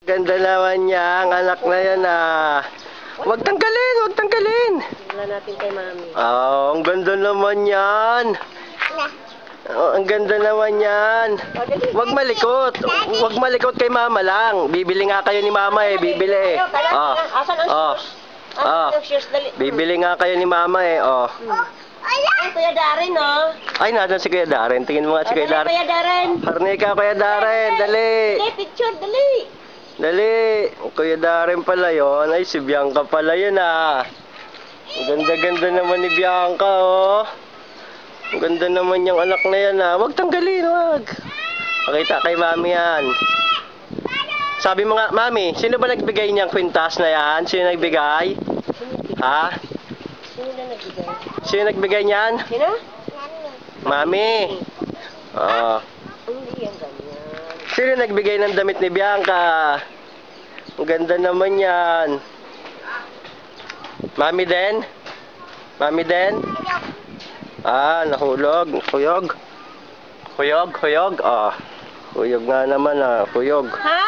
Ganda naman niya, ang anak na yan ah. Huwag tanggalin, huwag tanggalin. Wala natin kay mami. Oh, ang ganda naman yan. Oh, ang ganda naman yan. Huwag malikot. Huwag malikot kay mama lang. Bibili nga kayo ni mama eh, bibili eh. Oh. Asan ang Oh. shoes? Oh. Asan ang shoes? Dali. Bibili nga kayo ni mama eh, oh. Ay, Kuya Darren, no? Ay, nandun si Kuya Darren. Tingin mo nga si Kuya Dali, Darren. Kuya Darren. Harnika, Kuya Darren, dali. Dali, picture, dali. Dali. Kuya Darren pala yun. Ay, si Bianca pala yun ah. Ang ganda-ganda naman ni Bianca, oh. Ang ganda naman yung anak na yan ah. Huwag tanggalin, huwag. Pakita kay mami yan. Sabi mo nga, mami, sino ba nagbigay niyang kwintas na yan? Sino nagbigay? Ha? Sino na nagbigay? Sino nagbigay niyan? Sino? Mami. Oo. Hindi yan ganyan. Sino nagbigay ng damit ni Bianca? Ang ganda naman yan. Mami din? Mami din? Ah, nahulog. Kuyog. Kuyog, kuyog. Ah. Kuyog nga naman ah. Kuyog. Ha?